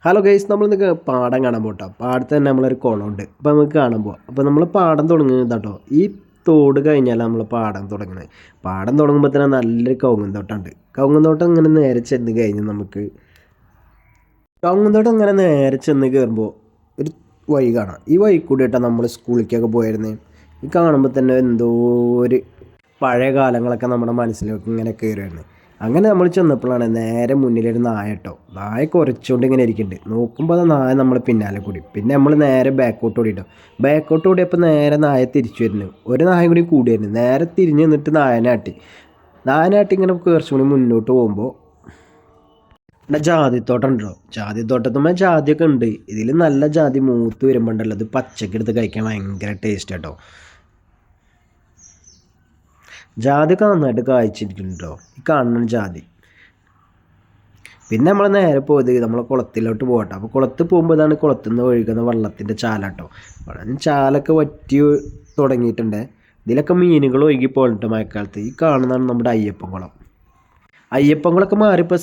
Hello guys, നമ്മളിന്ന് പാടം കാണാൻ പോട്ടോ. പാടത്ത് തന്നെ നമ്മളൊരു കുളമുണ്ട്. അപ്പോൾ നമുക്ക് കാണാൻ പോവാം. അപ്പോൾ നമ്മൾ പാടം തുടങ്ങുന്നത് കേട്ടോ, ഈ തോട് കഴിഞ്ഞാൽ നമ്മൾ പാടം തുടങ്ങുന്നത്. പാടം തുടങ്ങുമ്പോൾ തന്നെ നല്ലൊരു കവുങ്ങും തോട്ടമുണ്ട്. കവുങ്ങും തോട്ടം ഇങ്ങനെ നേരെ ചെന്ന് കഴിഞ്ഞ് നമുക്ക് കവുങ്ങും തോട്ടം ഇങ്ങനെ നേരെ ചെന്ന് കയറുമ്പോൾ ഒരു വഴി കാണാം. ഈ വഴി കൂടി കേട്ടോ നമ്മൾ സ്കൂളിലേക്കൊക്കെ പോയിരുന്നത്. ഈ കാണുമ്പോൾ തന്നെ എന്തോ ഒരു പഴയ കാലങ്ങളൊക്കെ നമ്മുടെ മനസ്സിലേക്ക് ഇങ്ങനെ കയറുമായിരുന്നു. അങ്ങനെ നമ്മൾ ചെന്നപ്പോഴാണ് നേരെ മുന്നിലൊരു നായ കേട്ടോ. നായ കുറച്ചുകൊണ്ട് ഇങ്ങനെ ഇരിക്കുന്നുണ്ട്. നോക്കുമ്പോൾ അത് നായ നമ്മൾ പിന്നാലെ കൂടി. പിന്നെ നമ്മൾ നേരെ ബാക്കോട്ട് ഓടിയിട്ടോ. ബാക്കോട്ട് ഓടിയപ്പോൾ നേരെ നായ തിരിച്ചു വരുന്നു. ഒരു നായ കൂടി കൂടിയായിരുന്നു. നേരെ തിരിഞ്ഞ് നിന്നിട്ട് നായനാട്ടി ഇങ്ങനെ കുറച്ചും കൂടി മുന്നോട്ട് പോകുമ്പോൾ ഇവിടെ ജാതിത്തോട്ടം ഉണ്ടോ. ജാതിത്തോട്ടത്തുമ്പോൾ ജാതിയൊക്കെ ഉണ്ട്. ഇതിൽ നല്ല ജാതി മൂത്ത് വരുമ്പോൾ ഉണ്ടല്ലോ, അത് പച്ചക്കെടുത്ത് കഴിക്കാൻ ഭയങ്കര ടേസ്റ്റ് കേട്ടോ. ജാതിയൊക്കെ നന്നായിട്ട് കായ്ച്ചിരിക്കുന്നുണ്ടോ, ഈ കാണുന്ന ജാതി. പിന്നെ നമ്മൾ നേരെ പോയത് നമ്മൾ കുളത്തിലോട്ട് പോകട്ടെ. അപ്പോൾ കുളത്ത് പോകുമ്പോൾ ഇതാണ് കുളത്തിൽ നിന്ന് ഒഴുകുന്ന വെള്ളത്തിൻ്റെ ചാലാട്ടോ. ചാലൊക്കെ വറ്റി തുടങ്ങിയിട്ടുണ്ട്. ഇതിലൊക്കെ മീനുകൾ ഒഴുകി പോയിട്ട് മഴക്കാലത്ത്. ഈ കാണുന്നതാണ് നമ്മുടെ അയ്യപ്പൻകുളമൊക്കെ മാറിപ്പോൾ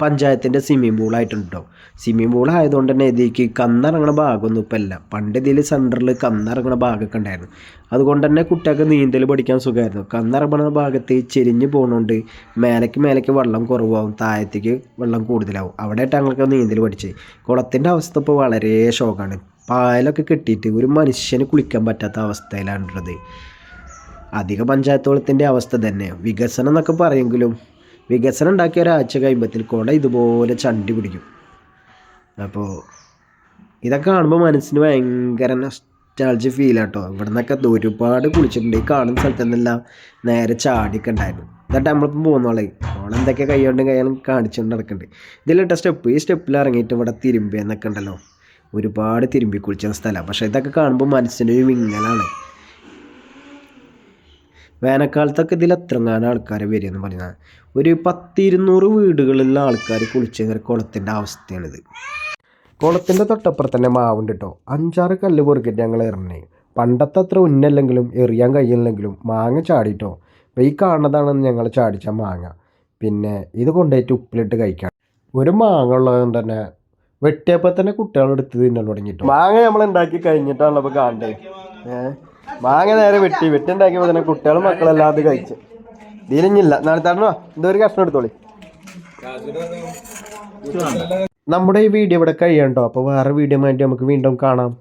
പഞ്ചായത്തിൻ്റെ സ്വിമ്മിംഗ് പൂളായിട്ടുണ്ട് കേട്ടോ. സ്വിമ്മിംഗ് പൂൾ ആയതുകൊണ്ട് തന്നെ ഇതിലേക്ക് കന്നിറങ്ങണ ഭാഗമൊന്നും ഇപ്പം ഇല്ല. പണ്ട് ഇതിൽ സെൻറ്ററിൽ കന്നിറങ്ങണ ഭാഗമൊക്കെ ഉണ്ടായിരുന്നു. അതുകൊണ്ട് തന്നെ കുട്ടികൾക്ക് നീന്തൽ പഠിക്കാൻ സുഖമായിരുന്നു. കന്നിറങ്ങണ ഭാഗത്ത് ചെരിഞ്ഞ് പോകുന്നതുകൊണ്ട് മേലേക്ക് വെള്ളം കുറവാകും, താഴത്തേക്ക് വെള്ളം കൂടുതലാവും. അവിടെയായിട്ട് ഞങ്ങൾക്ക് നീന്തൽ പഠിച്ച്. കുളത്തിൻ്റെ അവസ്ഥ ഇപ്പോൾ വളരെ ഷോക്കാണ്. പായലൊക്കെ കെട്ടിയിട്ട് ഒരു മനുഷ്യന് കുളിക്കാൻ പറ്റാത്ത അവസ്ഥയിലാണുള്ളത്. അധിക പഞ്ചായത്ത് കുളത്തിൻ്റെ അവസ്ഥ തന്നെ. വികസനം എന്നൊക്കെ പറയുമെങ്കിലും വികസനം ഉണ്ടാക്കിയ ഒരാഴ്ച കഴിയുമ്പത്തിൽ കുട ഇതുപോലെ ചണ്ടി പിടിക്കും. അപ്പോൾ ഇതൊക്കെ കാണുമ്പോൾ മനസ്സിന് ഭയങ്കര നൊസ്റ്റാൾജിയ ഫീലാട്ടോ. ഇവിടെ നിന്നൊക്കെ ഒരുപാട് കുളിച്ചിട്ടുണ്ട്. ഈ കാണുന്ന സ്ഥലത്ത് നിന്നെല്ലാം നേരെ ചാടിയൊക്കെ ഉണ്ടായിരുന്നു. എന്നിട്ട് നമ്മളിപ്പം പോകുന്നോളേ ഓളെന്തൊക്കെ കൈയ്യാലും കാണിച്ചുകൊണ്ട് നടക്കുന്നുണ്ട്. ഇതിലിട്ട സ്റ്റെപ്പ്, ഈ സ്റ്റെപ്പിൽ ഇറങ്ങിയിട്ട് ഇവിടെ തിരുമ്പിയെന്നൊക്കെ ഉണ്ടല്ലോ, ഒരുപാട് തിരുമ്പി കുളിച്ച സ്ഥലമാണ്. പക്ഷേ ഇതൊക്കെ കാണുമ്പോൾ മനസ്സിനൊരു വിങ്ങലാണ്. വേനൽക്കാലത്തൊക്കെ ഇതിൽ എത്രങ്ങാനും ആൾക്കാർ വരികയെന്ന് പറഞ്ഞാൽ ഒരു 100-200 വീടുകളിലുള്ള ആൾക്കാർ കുളിച്ച കുളത്തിൻ്റെ അവസ്ഥയാണിത്. കുളത്തിൻ്റെ തൊട്ടപ്പുറത്ത് തന്നെ മാവുണ്ട് കേട്ടോ. 5-6 കല്ല് പൊറുക്കിയിട്ട് ഞങ്ങൾ എറിഞ്ഞേ. പണ്ടത്തെ അത്ര ഉന്നല്ലെങ്കിലും എറിയാൻ കഴിയില്ലെങ്കിലും മാങ്ങ ചാടിയിട്ടോ. അപ്പോൾ ഈ കാണുന്നതാണ് ഞങ്ങൾ ചാടിച്ച മാങ്ങ. പിന്നെ ഇത് കൊണ്ടുപോയിട്ട് ഉപ്പിലിട്ട് കഴിക്കാം. ഒരു മാങ്ങ ഉള്ളതുകൊണ്ട് തന്നെ വെട്ടിയപ്പോൾ തന്നെ കുട്ടികളെടുത്ത് തിന്നാൻ തുടങ്ങിയിട്ടു. മാങ്ങ നമ്മൾ ഉണ്ടാക്കി കഴിഞ്ഞിട്ടാണല്ലോ ഇപ്പോൾ കാണണ്ടേ. മാങ്ങ നേരെ വെട്ടിണ്ടാക്കിയപ്പോൾ തന്നെ കുട്ടികളും മക്കളെല്ലാം അത് കഴിച്ചു. ഇതിലിഞ്ഞില്ല, നാളെ തരണോ എന്തോ ഒരു കഷ്ണം എടുത്തോളി. നമ്മുടെ ഈ വീഡിയോ ഇവിടെ കഴിയണ്ടോ. അപ്പോൾ വേറെ വീഡിയോ ആയിട്ട് നമുക്ക് വീണ്ടും കാണാം.